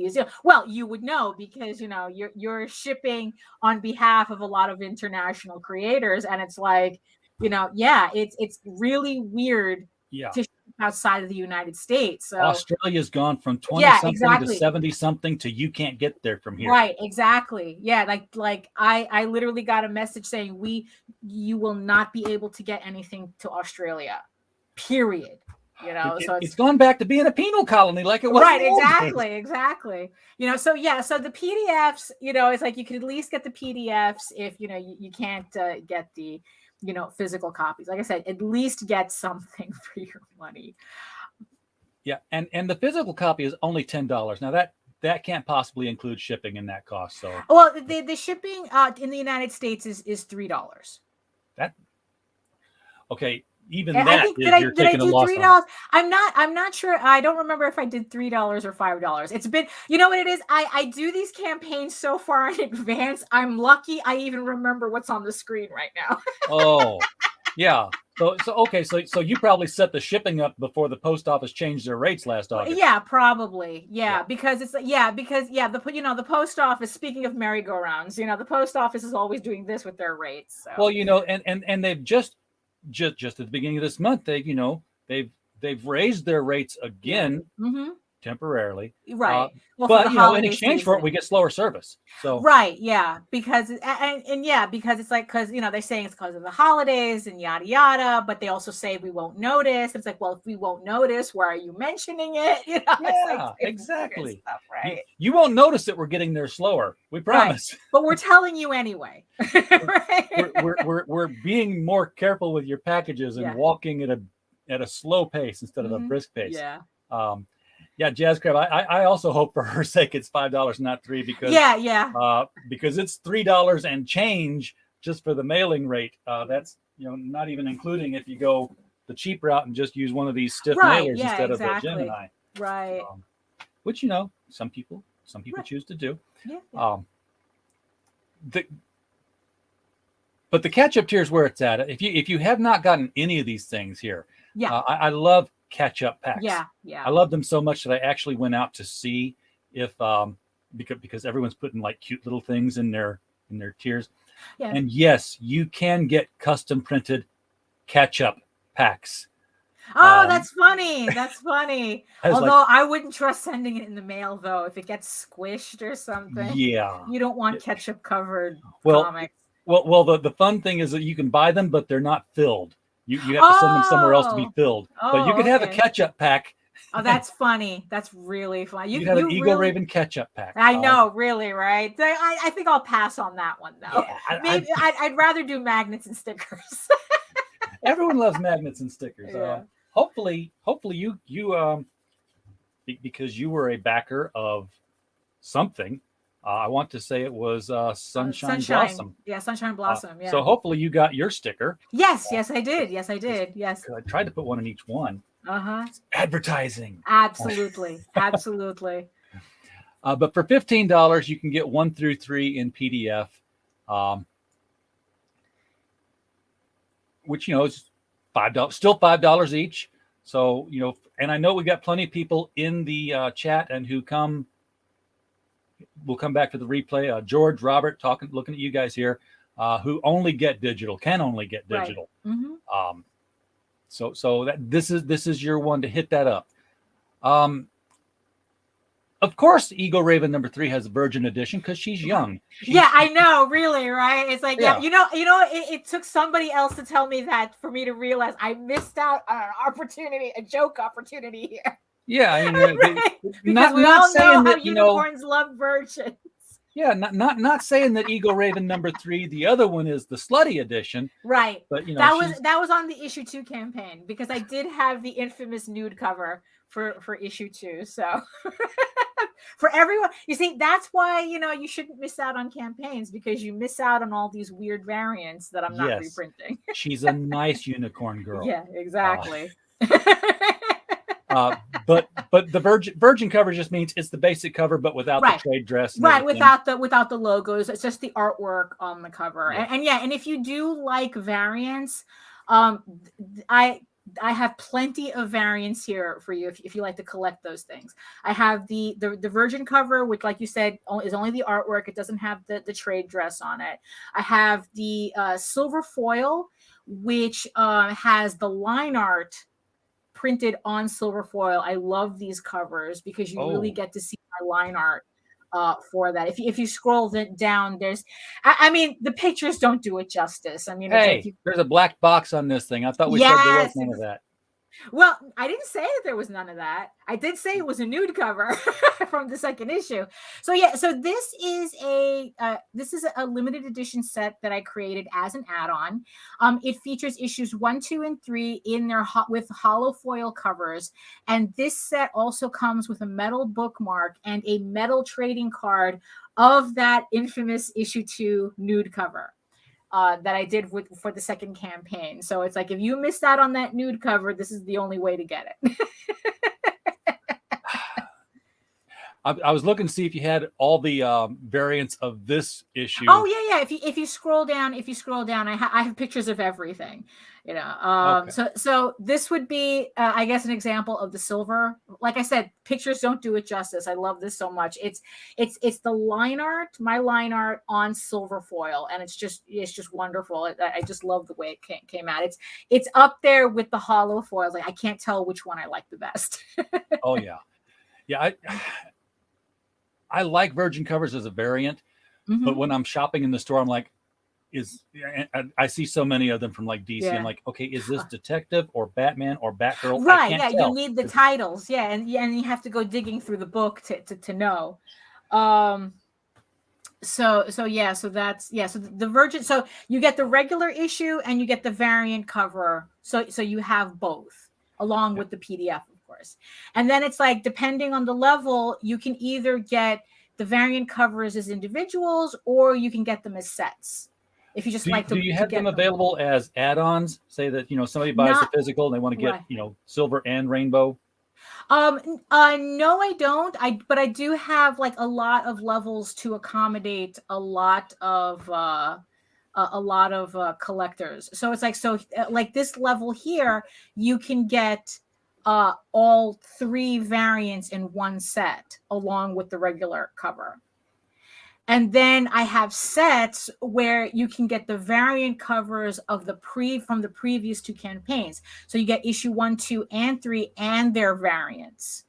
well, you would know because, you know, you're shipping on behalf of a lot of international creators, and it's like, you know, yeah, it's really weird to ship outside of the United States. So Australia's gone from 20-something to 70-something to you can't get there from here. Right, exactly. Yeah, like I literally got a message saying you will not be able to get anything to Australia. Period. You know, so it's gone back to being a penal colony like it was. Right, exactly. You know, so yeah, so the PDFs, you know, it's like you could at least get the PDFs if, you know, you can't get the, you know, physical copies. Like I said, at least get something for your money. Yeah, and the physical copy is only $10. Now that that can't possibly include shipping in that cost. So Well, the shipping in the United States is $3. that okay, even And I that think is you're did I taking a do loss on it. $3? I'm not sure. I don't remember if I did $3 or $5. It's been, you know what it is. I do these campaigns so far in advance. I'm lucky I even remember what's on the screen right now. Oh, yeah. So okay, so you probably set the shipping up before the post office changed their rates last August. Yeah, probably. Yeah, Yeah. because it's the post office. Speaking of merry-go-rounds, the post office is always doing this with their rates. So. Well, and they've just at the beginning of this month, they've raised their rates again temporarily. Right. Well, but for the in holiday exchange for it, season. we get slower service. So Right, yeah, because because it's like, because they're saying it's because of the holidays and yada yada, but they also say we won't notice. It's like, well, if we won't notice, why are you mentioning it? yeah, it's like, exactly. Stuff, right? You won't notice that we're getting there slower. We promise. Right. But we're telling you anyway. Right? we're being more careful with your packages and walking at a slow pace instead of a brisk pace. Yeah. Yeah, Jazz Crab. I also hope for her sake it's $5, not $3, because because it's $3 and change just for the mailing rate. That's not even including if you go the cheap route and just use one of these stiff mailers instead of a Gemini. Right. Which some people choose to do. Yeah. But the catch-up tier is where it's at. If you have not gotten any of these things here, I love catch-up packs. Yeah. I love them so much that I actually went out to see if because everyone's putting like cute little things in their tiers. Yeah. And yes, you can get custom printed catch-up packs. Oh, that's funny. That's funny. Although I wouldn't trust sending it in the mail, though, if it gets squished or something. Yeah. You don't want ketchup covered comics. Well, the fun thing is that you can buy them, but they're not filled. You have to send them somewhere else to be filled. But you could have a ketchup pack. Oh, that's funny. That's really funny. You have an Egoraven ketchup pack. I know, really, right? I think I'll pass on that one, though. Yeah, Maybe I'd rather do magnets and stickers. Everyone loves magnets and stickers. Yeah. Hopefully you because you were a backer of something. I want to say it was Sunshine Blossom. Yeah, Sunshine Blossom. Yeah. So hopefully you got your sticker. Yes, I did. Yes. I tried to put one in each one. It's advertising. Absolutely. Absolutely. But for $15, you can get 1 through 3 in PDF, which is $5, still $5 each. So and I know we got plenty of people in the chat and who come. We'll come back to the replay. George, Robert, looking at you guys here, who can only get digital. Right. So that this is your one to hit that up. Of course, Egoraven number 3 has a Virgin edition because she's young. I know, really, right? It's like, it took somebody else to tell me that for me to realize I missed out on an opportunity, a joke opportunity here. Yeah, because we all know how unicorns love virgins. Yeah, not saying that Egoraven number 3, the other one is the slutty edition. Right. But that was on the issue 2 campaign because I did have the infamous nude cover for issue 2. So for everyone, you see, that's why you shouldn't miss out on campaigns, because you miss out on all these weird variants that I'm not reprinting. She's a nice unicorn girl. Yeah, exactly. But the virgin cover just means it's the basic cover, but without the trade dress. Right, without the logos. It's just the artwork on the cover. Yeah. And if you do like variants, I have plenty of variants here for you if you like to collect those things. I have the virgin cover, which, like you said, is only the artwork. It doesn't have the trade dress on it. I have the silver foil, which has the line art printed on silver foil. I love these covers because you really get to see my line art for that. If you scroll down, there's, the pictures don't do it justice. Hey, there's a black box on this thing. I thought we said there was none of that. Well, I didn't say that there was none of that. I did say it was a nude cover from the second issue. So yeah, so this is a limited edition set that I created as an add-on. It features issues 1, 2, and 3 in their with hollow foil covers, and this set also comes with a metal bookmark and a metal trading card of that infamous issue 2 nude cover. That I did for the second campaign. So it's like, if you missed out on that nude cover, this is the only way to get it. I was looking to see if you had all the variants of this issue. Oh yeah. If you scroll down, I have pictures of everything. Okay. So this would be, I guess, an example of the silver. Like I said, pictures don't do it justice. I love this so much. It's the line art, my line art on silver foil, and it's just wonderful. I just love the way it came out. It's up there with the hollow foils. Like, I can't tell which one I like the best. Oh yeah. I like virgin covers as a variant, but when I'm shopping in the store, I'm like, I see so many of them from like DC. Yeah. I'm like, okay, is this detective or Batman or Batgirl? Right. I can't Yeah. tell. You need the titles. Yeah. And you have to go digging through the book to know. So that's, so the virgin, so you get the regular issue and you get the variant cover. So you have both along with the PDF, of course. And then it's like, depending on the level, you can either get the variant covers as individuals or you can get them as sets. If you just Do you have them available as add-ons? Say that, somebody buys the physical and they want to get, silver and rainbow. No, I don't. But I do have like a lot of levels to accommodate a lot of collectors. So it's like, like this level here, you can get all 3 variants in one set along with the regular cover. And then I have sets where you can get the variant covers of from the previous 2 campaigns. So you get issue 1, 2, and 3 and their variants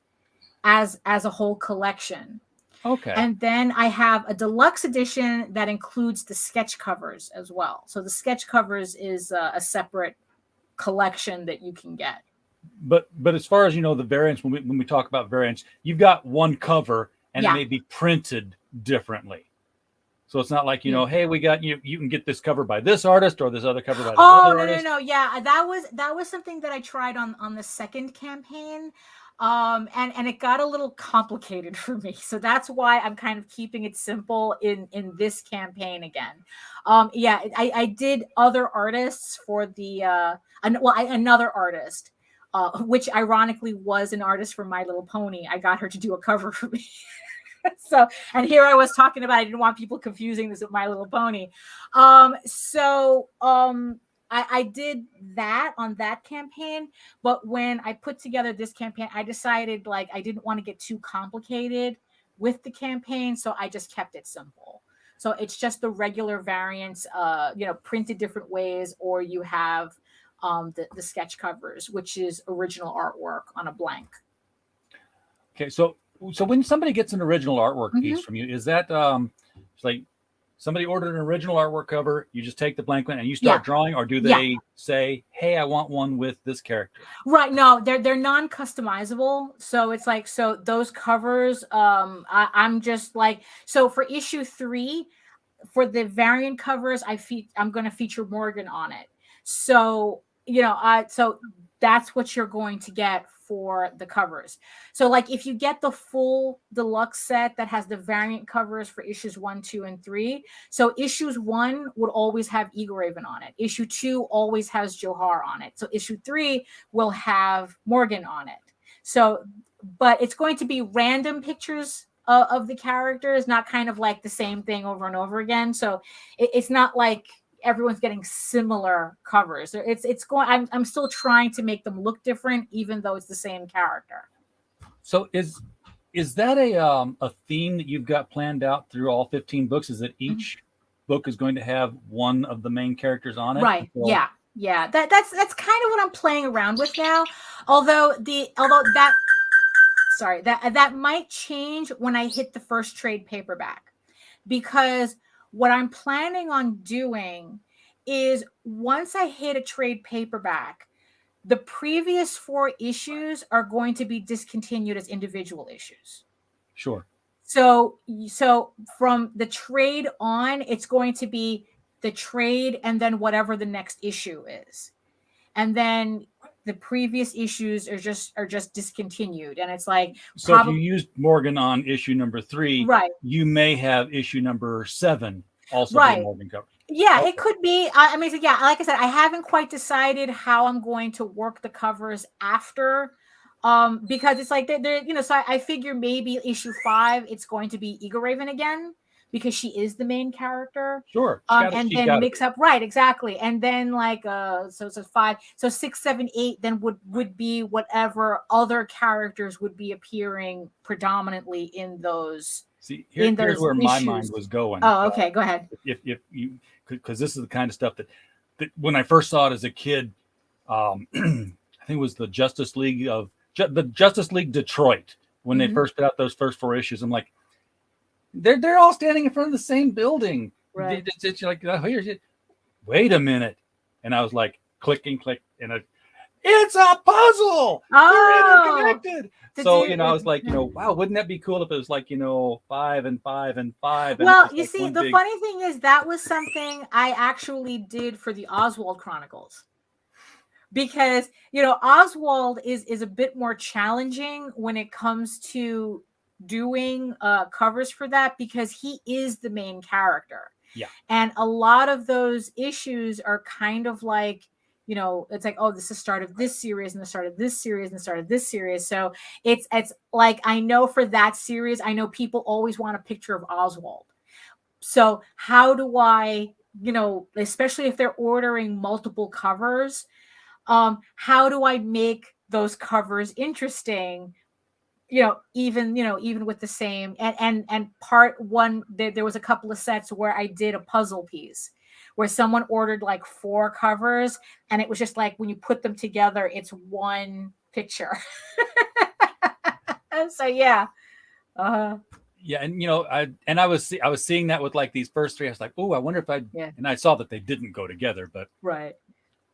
as a whole collection. Okay. And then I have a deluxe edition that includes the sketch covers as well. So the sketch covers is a separate collection that you can get. But as far as the variants, when we talk about variants, you've got one cover and it may be printed differently. So it's not like, hey, we got you can get this cover by this artist or this other cover by this other artist. No. Yeah, that was something that I tried on the second campaign. And it got a little complicated for me. So that's why I'm kind of keeping it simple in this campaign again. I did other artists for the another artist, which ironically was an artist for My Little Pony. I got her to do a cover for me. So, and here I was talking about, I didn't want people confusing this with My Little Pony. I did that on that campaign, but when I put together this campaign, I decided like I didn't want to get too complicated with the campaign, so I just kept it simple. So it's just the regular variants, printed different ways, or you have the sketch covers, which is original artwork on a blank. Okay, so when somebody gets an original artwork piece from you, is that it's like somebody ordered an original artwork cover, you just take the blank one and you start drawing, or do they say, hey, I want one with this character? Right. No, they're non-customizable. So it's like, so those covers, I'm just like, so for issue 3, for the variant covers, I'm going to feature Morgan on it. So, so that's what you're going to get for the covers. So like if you get the full deluxe set that has the variant covers for issues 1, 2, and 3. So issues 1 would always have Egoraven on it. Issue 2 always has Johar on it. So issue 3 will have Morgan on it. So, but it's going to be random pictures of the characters, not kind of like the same thing over and over again. So it's not like everyone's getting similar covers. It's going. I'm still trying to make them look different, even though it's the same character. So is that a theme that you've got planned out through all 15 books? Is that each book is going to have one of the main characters on it? Right. Yeah. That's kind of what I'm playing around with now. Although that might change when I hit the first trade paperback, because what I'm planning on doing is once I hit a trade paperback, the previous 4 issues are going to be discontinued as individual issues. Sure. So from the trade on, it's going to be the trade and then whatever the next issue is. And then the previous issues are just discontinued. And it's like, so if you used Morgan on issue number 3, right, you may have issue number 7 also right, be Morgan cover. Yeah, Okay. it could be. I mean, yeah, like I said, I haven't quite decided how I'm going to work the covers after, because it's like they're you know. So I figure maybe issue 5, it's going to be Egoraven again because she is the main character. Sure. And then mix up, right, exactly, and then like so 5, so 6, 7, 8, then would be whatever other characters would be appearing predominantly in those. See, here's where my mind was going. Oh, okay, go ahead. If you, because this is the kind of stuff that when I first saw it as a kid, I think it was the Justice League Detroit when they first put out those first 4 issues. I'm like, they're all standing in front of the same building. Right. It's like, oh, here's it. Wait a minute, and I was like, click, and it's a puzzle. Oh, they're interconnected. So, I was like, wow, wouldn't that be cool if it was like, 5 and 5 and 5? And well, you see, the funny thing is that was something I actually did for the Oswald Chronicles. Because, Oswald is a bit more challenging when it comes to doing covers for that because he is the main character. Yeah. And a lot of those issues are kind of like, it's like, oh, this is the start of this series and the start of this series and the start of this series. So it's like, I know for that series, I know people always want a picture of Oswald. So how do I, especially if they're ordering multiple covers, how do I make those covers interesting? Even with the same and part 1, there was a couple of sets where I did a puzzle piece where someone ordered like 4 covers and it was just like when you put them together, it's one picture. So yeah. Yeah, and I was seeing that with like these first 3. I was like, oh, I wonder if and I saw that they didn't go together, but right.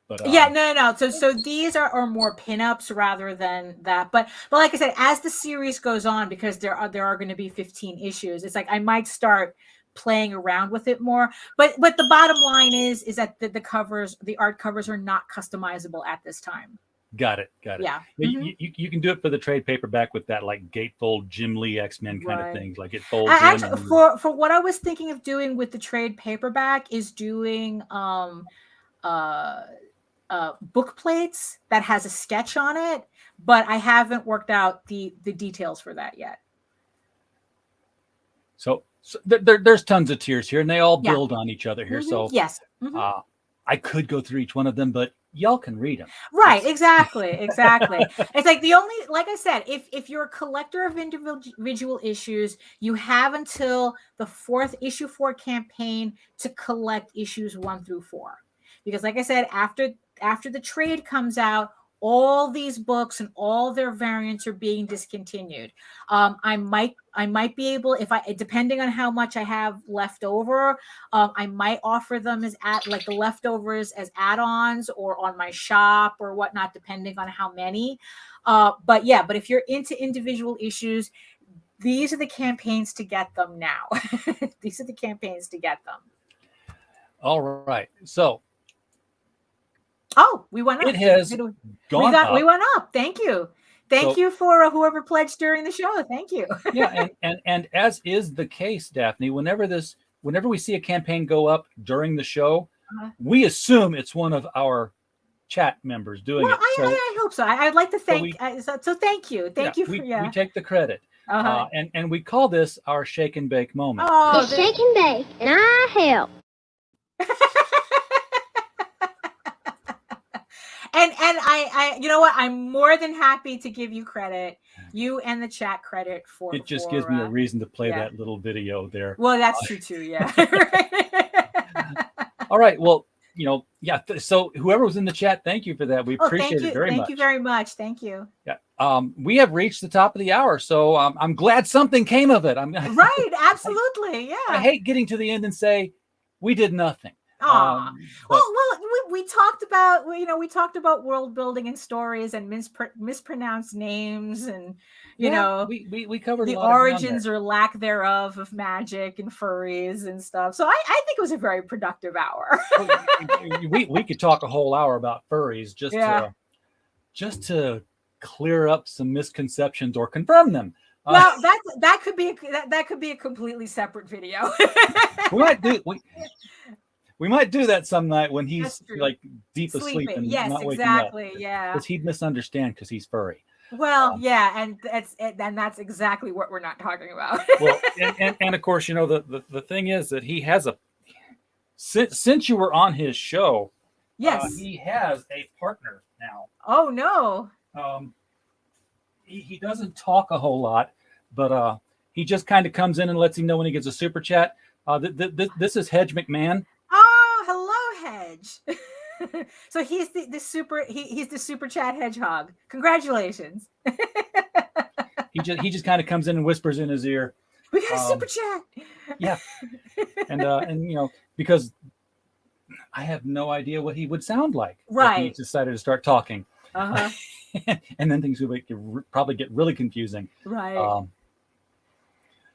But yeah, no. So these are more pinups rather than that. But like I said, as the series goes on, because there are going to be 15 issues, it's like I might start playing around with it more. But the bottom line is that the art covers are not customizable at this time. Got it. Yeah. You can do it for the trade paperback with that like gatefold Jim Lee X-Men kind of things, like it folds actually, in. For what I was thinking of doing with the trade paperback is doing book plates that has a sketch on it, but I haven't worked out the details for that yet. So there's tons of tiers here, and they all build on each other here. So yes, I could go through each one of them, but y'all can read them. Right? Exactly. It's like like I said, if you're a collector of individual issues, you have until the 4th issue 4 campaign to collect issues 1 through 4, because like I said, after the trade comes out, all these books and all their variants are being discontinued. I might be able, depending on how much I have left over, I might offer them as like the leftovers as add-ons or on my shop or whatnot, depending on how many. But if you're into individual issues, these are the campaigns to get them now. These are the campaigns to get them. All right. So. Oh, we went up. It has gone up. We went up. Thank you. Thank you for whoever pledged during the show. Thank you. Yeah, and as is the case, Daphne, whenever we see a campaign go up during the show, we assume it's one of our chat members doing it. I hope so. I'd like to thank. So thank you. Thank you for we take the credit. And we call this our shake and bake moment. Oh, shake and bake, and I help. And I you know what? I'm more than happy to give you credit, you and the chat credit for. It just gives me a reason to play that little video there. Well, that's true too. Yeah. All right. Well, so whoever was in the chat, thank you for that. We appreciate it very much. Thank you very much. Thank you. Yeah. We have reached the top of the hour, so I'm glad something came of it. Right. Absolutely. Yeah. I hate getting to the end and say we did nothing. Aw. But We talked about we talked about world building and stories and mispronounced names and we covered a the lot of ground origins or lack thereof of magic and furries and stuff. So I think it was a very productive hour. there. We could talk a whole hour about furries Yeah. just to clear up some misconceptions or confirm them. Well, that could be a completely separate video. We might do that some night when he's That's true. like deep asleep Sleeping. and Yes, not waking exactly. up. Yeah. Because he'd misunderstand because he's furry. Well, yeah, and that's exactly what we're not talking about. Well, and of course, the thing is that he has since you were on his show, Yes. he has a partner now. Oh no. He doesn't talk a whole lot, but he just kind of comes in and lets him know when he gets a super chat. This is Hedge McMahon. Oh, hello, Hedge. So he's the super chat hedgehog. Congratulations. He just kind of comes in and whispers in his ear. We got a super chat. Yeah, and because I have no idea what he would sound like. Right. If he decided to start talking. Uh-huh. And then things would probably get really confusing. Right.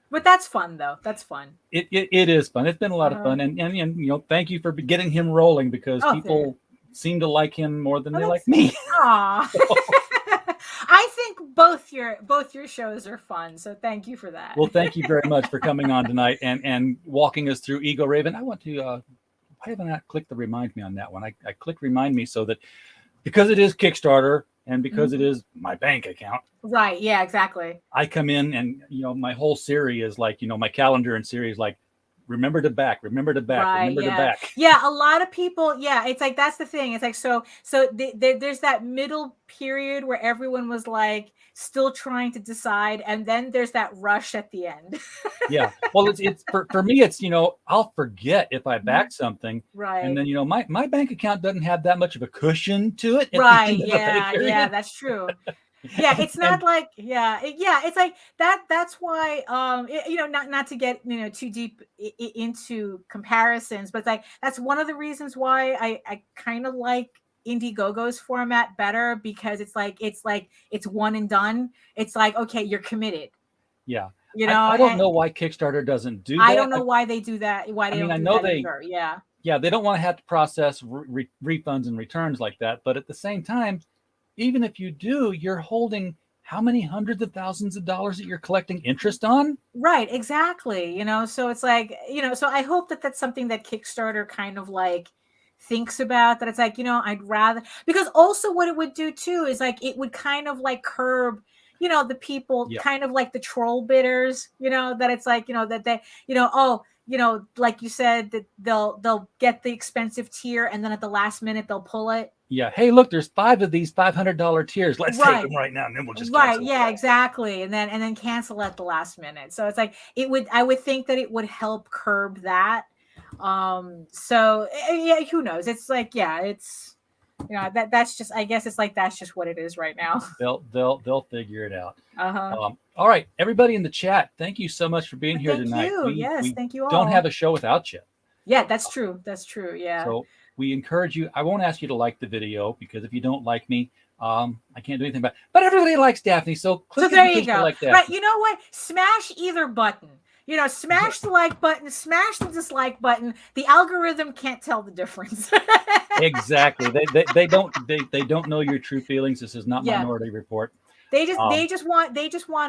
But that's fun, though. That's fun. It is fun. It's been a lot of fun, and thank you for getting him rolling because people seem to like him more than they like me. Aw. I think both your shows are fun, so thank you for that. Well, thank you very much for coming on tonight and walking us through Egoraven. I want to. Why haven't I clicked the remind me on that one? I click remind me so that because it is Kickstarter. And because it is my bank account. Right. Yeah, exactly. I come in and, my whole series is like, my calendar and series, like, remember to back. Right, remember to back. Yeah. A lot of people. Yeah. It's like, that's the thing. It's like, so there's that middle period where everyone was like still trying to decide. And then there's that rush at the end. Yeah. Well, it's for me, it's, I'll forget if I back something. Right. And then, my bank account doesn't have that much of a cushion to it. Right. Yeah. That's true. Yeah, it's not like it's like that. That's why not to get too deep into comparisons, but like that's one of the reasons why I kind of like Indiegogo's format better because it's one and done. It's like, okay, you're committed. Yeah. I don't know why Kickstarter doesn't do that. I don't know why they do that. Why they don't do that either. Yeah. Yeah, they don't want to have to process refunds and returns like that. But at the same time, even if you do, you're holding how many hundreds of thousands of dollars that you're collecting interest on? Right, exactly. So it's like, so I hope that that's something that Kickstarter kind of like thinks about, that it's like, I'd rather, because also what it would do too is like, it would kind of like curb, the people kind of like the troll bidders, that it's like, that they, like you said, that they'll get the expensive tier and then at the last minute they'll pull it. Yeah. Hey, look, there's 5 of these $500 tiers. Let's take them right now, and then we'll just cancel. Yeah, exactly. And then cancel at the last minute. So it's like I would think that it would help curb that. So yeah, who knows? It's like, it's that's just, I guess it's like that's just what it is right now. They'll figure it out. Uh-huh. All right, everybody in the chat, thank you so much for being here tonight. Thank you all. Don't have a show without you. Yeah, that's true. Yeah. So we encourage you. I won't ask you to like the video because if you don't like me, I can't do anything about it. But everybody likes Daphne, so click there you go. Like right, you know what? Smash either button. Smash the like button, smash the dislike button. The algorithm can't tell the difference. Exactly. They don't know your true feelings. This is not Minority Report. They just want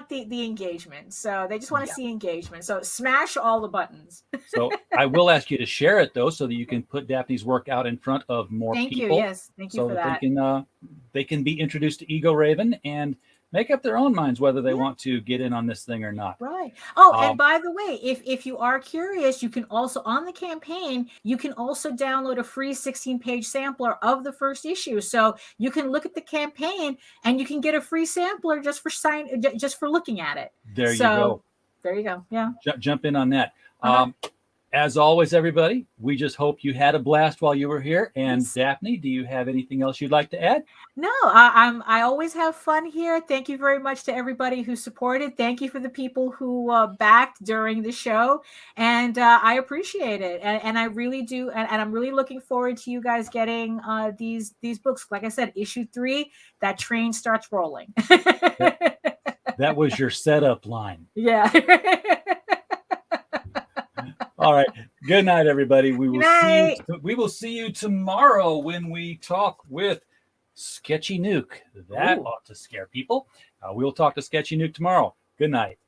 the engagement. So they just want to see engagement. So smash all the buttons. So I will ask you to share it though, so that you can put Daphne's work out in front of more people. Thank you. Yes, thank you for that. They can be introduced to Egoraven and make up their own minds whether they want to get in on this thing or not. Right. Oh, and by the way, if you are curious, you can also, on the campaign, you can also download a free 16-page sampler of the first issue. So you can look at the campaign and you can get a free sampler just for looking at it. There you go. There you go. Yeah. Jump in on that. As always, everybody, we just hope you had a blast while you were here. And Yes. Daphne, do you have anything else you'd like to add? No, I always have fun here. Thank you very much to everybody who supported. Thank you for the people who backed during the show, and I appreciate it. And I really do. And I'm really looking forward to you guys getting these books. Like I said, issue 3, that train starts rolling. That was your setup line. Yeah. All right. Good night, everybody. We will Good see night. you. We will see you tomorrow when we talk with Sketchy Nuke. That Ooh. ought to scare people. We'll talk to Sketchy Nuke tomorrow. Good night.